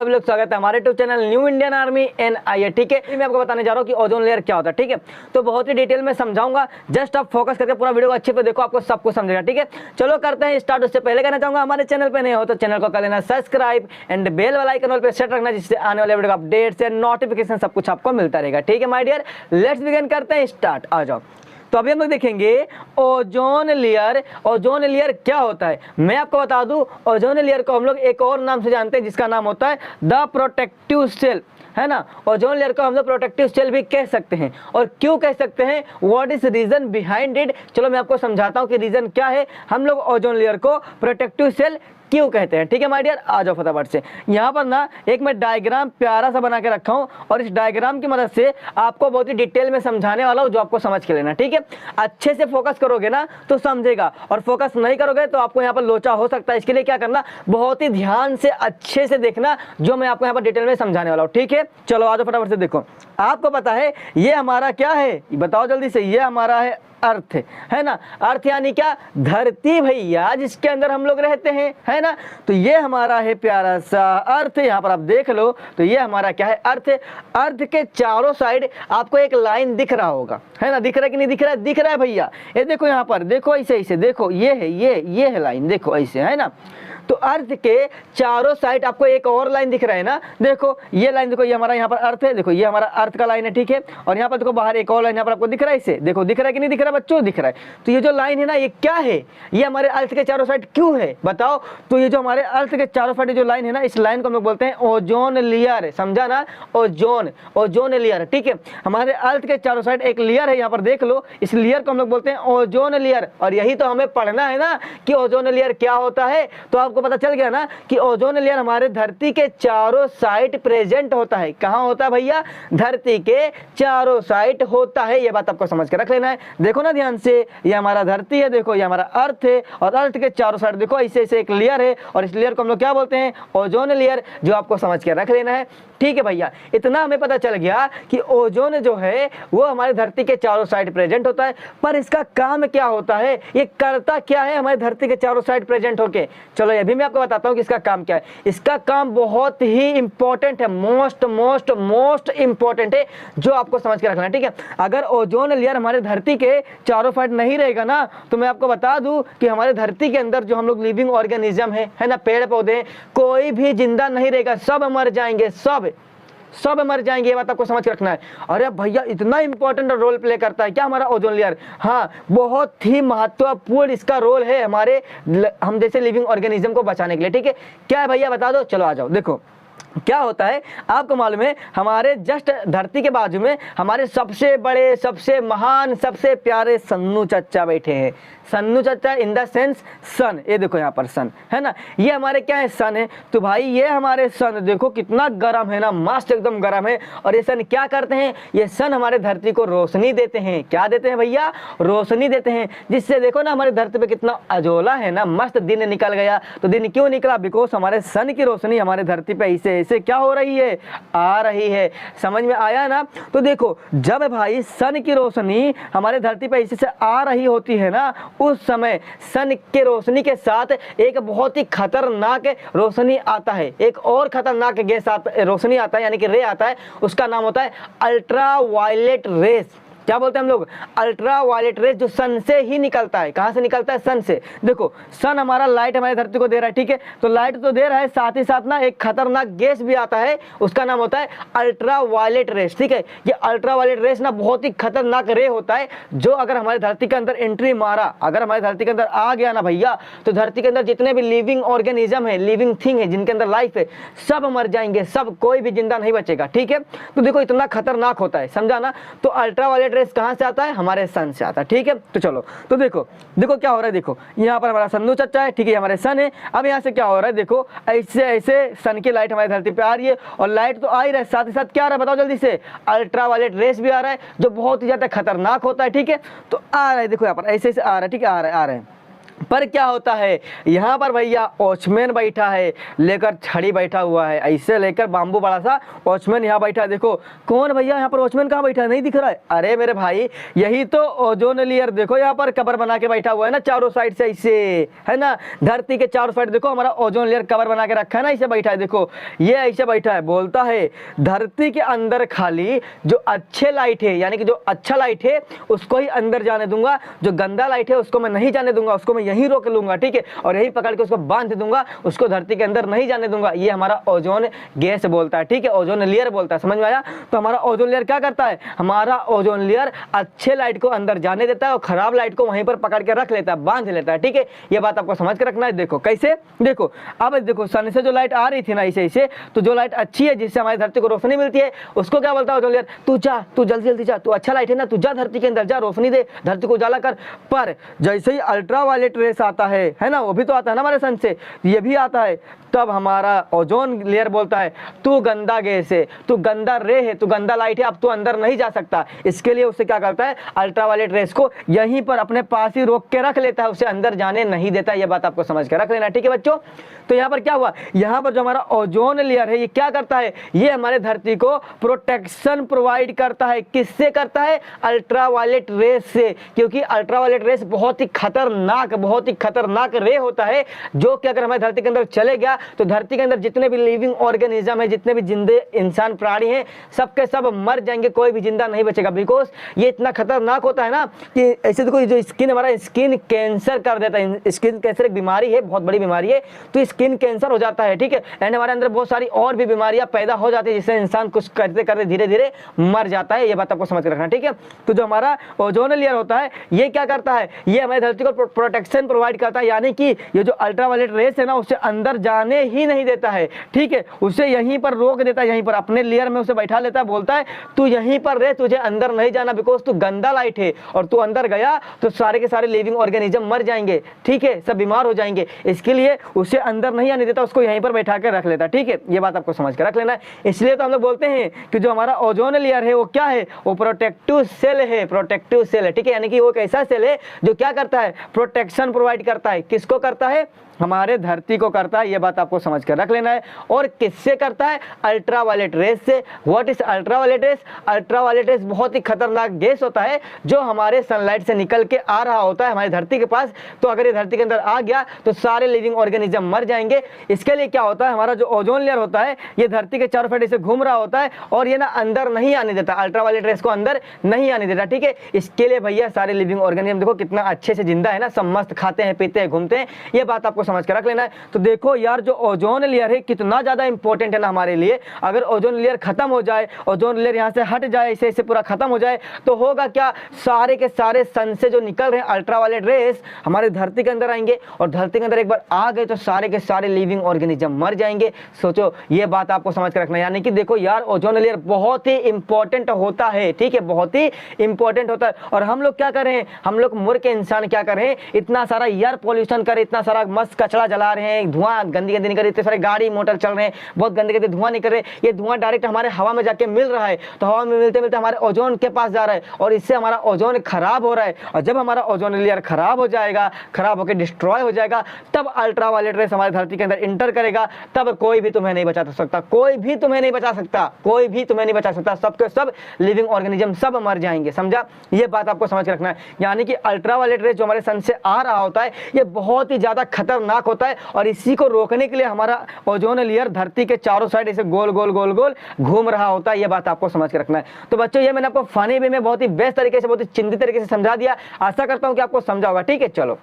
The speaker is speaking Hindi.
सब लोग स्वागत है हमारे YouTube channel new Indian army NIA। ठीक है, मैं आपको बताने जा रहा हूँ कि ओजोन लेयर क्या होता है। ठीक है, तो बहुत ही डिटेल में समझाऊंगा, जस्ट आप फोकस करके पूरा वीडियो को अच्छे पे देखो, आपको सब कुछ समझेगा। ठीक है, चलो करते हैं स्टार्ट। उससे पहले कहना चाहूंगा हमारे चैनल पे नए हो तो चैनल को कर लेना सब्सक्राइब एंड बेल वाला आइकन पे सेट रखना, जिससे आने वाले वीडियो का अपडेट्स एंड नोटिफिकेशन सब कुछ आपको मिलता रहेगा। ठीक है माय डियर, लेट्स बिगिन करते हैं स्टार्ट। आ जाओ। तो अभी हम लोग देखेंगे ओजोन लेयर। ओजोन लेयर क्या होता है मैं आपको बता दूं। ओजोन लेयर को हम लोग एक और नाम से जानते हैं, जिसका नाम होता है द प्रोटेक्टिव सेल, है ना। ओजोन लेयर को हम लोग प्रोटेक्टिव सेल भी कह सकते हैं। और क्यों कह सकते हैं, what is reason behind it, चलो मैं आपको समझाता हूं कि रीजन क्या है हम लोग ओजोन लेयर को प्रोटेक्टिव सेल क्यों कहते हैं। ठीक है माय डियर, आ जाओ फटाफट से। यहाँ पर ना एक मैं डायग्राम प्यारा सा बना के रखा हूँ, और इस डायग्राम की मदद से आपको बहुत ही डिटेल में समझाने वाला हूँ, जो आपको समझ के लेना। ठीक है, अच्छे से फोकस करोगे ना तो समझेगा, और फोकस नहीं करोगे तो आपको यहाँ पर लोचा हो सकता है। इसके लिए क्या करना, बहुत ही ध्यान से अच्छे से देखना, जो मैं आपको यहाँ पर डिटेल में समझाने वाला हूँ। ठीक है, चलो आ जाओ फटाफट से। देखो, आपको पता है ये हमारा क्या है, बताओ जल्दी से। ये हमारा है अर्थ, है ना। अर्थ यानी क्या, धरती भैया, जिसके अंदर हम लोग रहते हैं, है ना। तो ये हमारा है प्यारा सा अर्थ। यहाँ पर आप देख लो तो ये हमारा क्या है, अर्थ। अर्थ के चारों साइड आपको एक लाइन दिख रहा होगा, है ना। दिख रहा है कि नहीं दिख रहा है, दिख रहा है भैया। ये देखो यहाँ पर, देखो ऐसे ऐसे देखो, ये है ये है लाइन, देखो ऐसे, है ना। तो अर्थ के चारों साइड आपको एक और लाइन दिख रहा है ना, देखो ये लाइन, देखो ये हमारा यहाँ पर अर्थ है, देखो ये हमारा अर्थ का लाइन है। ठीक है, और यहाँ पर देखो बाहर एक और लाइन यहाँ पर आपको दिख रहा है, इसे देखो, दिख रहा है कि नहीं दिख रहा है बच्चों, दिख रहा है। तो ये जो लाइन है ना, ये क्या है, ये हमारे अर्थ के चारों साइड क्यों है बताओ। तो ये जो हमारे अर्थ के चारों साइड जो लाइन है ना, इस लाइन को हम लोग बोलते हैं ओजोन लेयर, समझा ना, ओजोन लेयर। ठीक है, हमारे अर्थ के चारों साइड एक लेयर है, यहाँ पर देख लो, इस लेयर को हम लोग बोलते हैं ओजोन लेयर। और यही तो हमें पढ़ना है ना कि ओजोन लेयर क्या होता है। तो आपको पता चल गया ना कि ओजोन लेयर हमारे धरती के चारों साइड प्रेजेंट होता है। कहां होता है भैया, धरती के चारों साइड होता है। ये बात आपको समझ के रख लेना है। देखो ना ध्यान से, ये हमारा धरती है, देखो ये हमारा अर्थ है, और अर्थ के चारों साइड देखो ऐसे ऐसे एक लेयर है, और इस लेयर को हम लोग क्या बोलते हैं, ओजोन लेयर, जो आपको समझ के रख लेना है। ठीक है भैया, इतना हमें पता चल गया कि ओजोन जो है वो हमारी धरती के चारों साइड प्रेजेंट होता है। पर इसका काम क्या होता है, ये करता क्या है हमारी धरती के चारों साइड प्रेजेंट होके, चलो ये भी मैं आपको बताता हूं कि इसका काम क्या है। इसका काम बहुत ही इंपॉर्टेंट है, मोस्ट इंपॉर्टेंट है, जो आपको समझ के रखना है। ठीक है, अगर ओजोन लेयर हमारे धरती के चारों साइड नहीं रहेगा ना, तो मैं आपको बता दूं कि हमारे धरती के अंदर जो हम लोग लिविंग ऑर्गेनिज्म है ना, पेड़ पौधे, कोई भी जिंदा नहीं रहेगा, सब मर जाएंगे, सब मर जाएंगे। ये बात आपको समझ के रखना है। अरे भैया, इतना इंपॉर्टेंट रोल प्ले करता है क्या हमारा ओजोन लेयर, हाँ बहुत ही महत्वपूर्ण इसका रोल है हमारे हम जैसे लिविंग ऑर्गेनिज्म को बचाने के लिए। ठीक है, क्या है भैया बता दो, चलो आ जाओ। देखो क्या होता है, आपको मालूम है हमारे जस्ट धरती के बाजू में हमारे सबसे बड़े, सबसे महान, सबसे प्यारे सन्नू चच्चा बैठे हैं। सन्नू चच्चा इन द सेंस सन, ये देखो यहाँ पर सन, है ना, ये हमारे क्या है, सन है। तो भाई ये हमारे सन देखो कितना गर्म है ना, मस्त एकदम गर्म है। और ये सन क्या करते हैं, ये सन हमारे धरती को रोशनी देते हैं। क्या देते हैं भैया, रोशनी देते हैं, जिससे देखो ना हमारी धरती पे कितना अजोला है ना, मस्त दिन निकल गया। तो दिन क्यों निकला, बिकॉज हमारे सन की रोशनी हमारे धरती पे ऐसे ऐसे क्या हो रही है, आ रही है। समझ में आया ना। तो देखो, जब भाई सन की रोशनी हमारे धरती पे ऐसे से आ रही होती है ना, उस समय सन के रोशनी के साथ एक बहुत ही खतरनाक रोशनी आता है, एक और खतरनाक गैस रोशनी आता है, यानी कि रे आता है, उसका नाम होता है अल्ट्रा वायलेट रेस। क्या बोलते हैं हम लोग, अल्ट्रा वायलेट रेस, जो सन से ही निकलता है। कहां से निकलता है, सन से। देखो सन हमारा लाइट हमारी धरती को दे रहा है, ठीक है, तो लाइट तो दे रहा है, साथ ही साथ ना एक खतरनाक गैस भी आता है, उसका नाम होता है अल्ट्रा वायलेट रेस। ठीक है, ये अल्ट्रा वायलेट रेस ना बहुत ही खतरनाक रे होता है, जो अगर हमारी धरती के अंदर एंट्री मारा, अगर हमारी धरती के अंदर आ गया ना भैया, तो धरती के अंदर जितने भी लिविंग ऑर्गेनिज्म है, लिविंग थिंग है, जिनके अंदर लाइफ है, सब मर जाएंगे, सब, कोई भी जिंदा नहीं बचेगा। ठीक है, तो देखो इतना खतरनाक होता है, समझा ना। तो अल्ट्रा वायलेट रेस कहां से आता है, हमारे सन से आता है। ठीक है, तो चलो, तो देखो देखो क्या हो रहा है, देखो यहाँ पर हमारा सन्नू चच्चा है, ठीक है, हमारे सन है। अब यहाँ से क्या हो रहा है, देखो ऐसे ऐसे सन की लाइट हमारी धरती पे आ रही है, और लाइट तो आ ही रहा है, साथ ही साथ क्या आ रहा है बताओ जल्दी से, अल्ट्रा वायलेट रेस भी आ रहा है, जो बहुत ही ज्यादा खतरनाक होता है। ठीक है, तो आ रहा है, देखो यहाँ पर ऐसे ऐसे आ रहा है, ठीक है, आ रहा है पर क्या होता है, यहाँ पर भैया वॉचमैन बैठा है, लेकर छड़ी बैठा हुआ है, ऐसे लेकर बाम्बू बड़ा सा वॉचमैन यहाँ बैठा है। देखो कौन भैया यहाँ पर वॉचमैन कहाँ बैठा है, नहीं दिख रहा है? अरे मेरे भाई यही तो ओजोन लेयर, देखो यहाँ पर कवर बना के बैठा हुआ है ना चारों साइड से, ऐसे है ना, धरती के चारों साइड देखो हमारा ओजोन लेयर कवर बना के रखा है ना, ऐसे बैठा है। देखो ये ऐसे बैठा है, बोलता है धरती के अंदर खाली जो अच्छे लाइट है, यानी कि जो अच्छा लाइट है उसको ही अंदर जाने दूंगा, जो गंदा लाइट है उसको मैं नहीं जाने दूंगा, उसको मैं यहीं रोक लूंगा, ठीक है, और यही पकड़ के उसको बांध दूंगा, उसको धरती के अंदर नहीं जाने दूंगा। ये हमारा ओजोन गैस बोलता है, ठीक है, ओजोन लेयर बोलता है, समझ में आया? तो हमारा ओजोन लेयर क्या करता है, हमारा ओजोन लेयर अच्छे लाइट को अंदर जाने देता है और खराब लाइट को वहीं पर पकड़ के रख लेता है, बांध लेता है, ठीक है। ये बात आपको समझ के रखना है। देखो कैसे, देखो अब देखो सन से जो लाइट आ रही थी ना ऐसे ऐसे, तो जो लाइट अच्छी है जिससे हमारी धरती को रोशनी मिलती है उसको क्या बोलता है ओजोन लेयर, तू जा, तू जल्दी जल्दी जा, तू अच्छा लाइट है ना, तू जा धरती के अंदर जा, रोशनी दे, धरती को उजाला कर। पर जैसे ही अल्ट्रा वायलेट रेस आता है ना, वो भी तो आता है ना हमारे सन से, ये भी आता है, तब हमारा ओजोन लेयर बोलता है तू गंदा गैस है, तू गंदा रे है, तू गंदा लाइट है, अब तू अंदर नहीं जा सकता। इसके लिए उससे क्या करता है, अल्ट्रावायलेट रेस को यहीं पर अपने पास ही रोक के रख लेता है, उसे अंदर जाने नहीं देता। ये बात आपको समझ के रख लेना, ठीक है बच्चों। तो यहाँ पर क्या हुआ, यहाँ पर जो हमारा ओजोन लेयर है ये क्या करता है, ये हमारे धरती को प्रोटेक्शन प्रोवाइड करता है। किससे करता है, अल्ट्रावायलेट रेस से, क्योंकि अल्ट्रावायलेट रेस बहुत ही खतरनाक रे होता है, जो कि अगर हमारी धरती के अंदर चले गया तो धरती के अंदर जितने भी लिविंग ऑर्गेनिज्म है, जितने भी जिंदे इंसान प्राणी हैं, सबके सब मर जाएंगे, कोई भी जिंदा नहीं बचेगा। बिकॉज ये इतना खतरनाक होता है ना कि ऐसे देखो जो स्किन, हमारा स्किन कैंसर कर देता है। स्किन कैंसर एक बीमारी है, बहुत बड़ी बीमारी है, तो स्किन कैंसर हो जाता है, ठीक है। एंड हमारे अंदर बहुत सारी और भी बीमारियां पैदा हो जाती है, जिससे इंसान कुछ करते करते धीरे धीरे मर जाता है। ये बात आपको समझ के रखना, ठीक है। तो जो हमारा ओजोन लेयर होता है ये क्या करता है, ये हमारी धरती को प्रोटेक्शन प्रोवाइड करता है, यानी कि ये जो अल्ट्रावायलेट रेस है ना उसे अंदर जाने ही नहीं देता है, ठीक है, उसे यहीं पर रोक देता है, यहीं पर अपने लेयर में उसे बैठा लेता है, बोलता है तू यहीं पर रह, तुझे अंदर नहीं जाना, बिकॉज तू गंदा लाइट है, और तू अंदर गया तो सारे के सारे लिविंग ऑर्गेनिज्म मर जाएंगे, ठीक है, सब बीमार हो जाएंगे। इसके लिए उसे अंदर नहीं आने देता, उसको यहीं पर बैठा कर रख लेता, ठीक है। ये बात आपको समझ कर रख लेना है। इसलिए तो हम लोग बोलते हैं कि जो हमारा ओजोन लेयर है वो क्या है, वो प्रोटेक्टिव सेल है, प्रोटेक्टिव सेल है, ठीक है, यानी कि वो एक ऐसा सेल है जो क्या करता है, प्रोटेक्शन प्रोवाइड करता है। किसको करता है, हमारे धरती को करता है। ये बात आपको समझ कर रख लेना है। और किससे करता है, अल्ट्रावायलेट रेस से। What is ultraviolet rays, ultraviolet rays बहुत ही खतरनाक गैस होता है जो हमारे सनलाइट से निकल के आ रहा होता है हमारी धरती के पास। तो अगर ये धरती के अंदर आ गया तो सारे लिविंग ऑर्गेनिज्म मर जाएंगे। इसके लिए क्या होता है, हमारा जो ओजोन लेयर होता है ये धरती के चारों साइड से घूम रहा होता है और ये ना अंदर नहीं आने देता, अल्ट्रावायलेट रेस को अंदर नहीं आने देता, ठीक है। इसके लिए भैया सारे लिविंग ऑर्गेनिज्म देखो कितना अच्छे से जिंदा है ना, सब मस्त खाते हैं, पीते हैं, घूमते हैं। ये बात आपको समझ के रख लेना है। तो देखो यार जो ओजोन लेयर है कितना ज्यादा इंपॉर्टेंट है ना हमारे लिए। अगर ओजोन लेयर खत्म हो जाए, ओजोन लेयर यहाँ से हट जाए, इसे इसे पूरा खत्म हो जाए, तो होगा क्या, सारे के सारे सन से जो निकल रहे हैं अल्ट्रावायलेट रेस हमारे धरती के अंदर आएंगे, और धरती के अंदर एक बार आ गए तो सारे के सारे लिविंग ऑर्गेनिज्म मर जाएंगे। सोचो, ये बात आपको समझ के रखना है। यानी कि देखो यार ओजोन लेयर बहुत ही इंपॉर्टेंट होता है, ठीक है, बहुत ही इंपॉर्टेंट होता है। और हम लोग क्या कर रहे हैं, हम लोग मूर्ख इंसान क्या कर रहे हैं, इतना सारा एयर पॉल्यूशन कर, इतना सारा मस्त कचरा जला रहे हैं, धुआं गंदी गंदी निकल रही, इतने सारे गाड़ी मोटर चल रहे हैं, बहुत गंदे गंदे धुआं निकल रहे हैं। ये धुआं डायरेक्ट हमारे हवा में जाके मिल रहा है, तो हवा में मिलते मिलते हमारे ओजोन के पास जा रहा है, और इससे हमारा ओजोन खराब हो रहा है। और जब हमारा ओजोन लेयर खराब हो जाएगा, खराब होकर डिस्ट्रॉय हो जाएगा, तब अल्ट्रावायलेट रेस हमारी धरती के अंदर इंटर करेगा, तब कोई भी तुम्हें नहीं बचा सकता, कोई भी तुम्हें नहीं बचा सकता, कोई भी तुम्हें नहीं बचा सकता। सबके सब लिविंग ऑर्गेनिज्म सब मर जाएंगे, समझा। ये बात आपको समझ के रखना है। यानी कि अल्ट्रावायलेट रेस जो हमारे सन से आ रहा होता है ये बहुत ही ज्यादा खतरनाक होता है, और इसी को रोकने के लिए हमारा ओजोन लेयर धरती के चारों साइड ऐसे गोल गोल गोल गोल घूम रहा होता है। ये बात आपको समझ के रखना है। तो बच्चों ये मैंने आपको फनी वे में बहुत ही बेस्ट तरीके से, बहुत ही चिंतित तरीके से समझा दिया। आशा करता हूं कि आपको समझा होगा, ठीक है। चलो।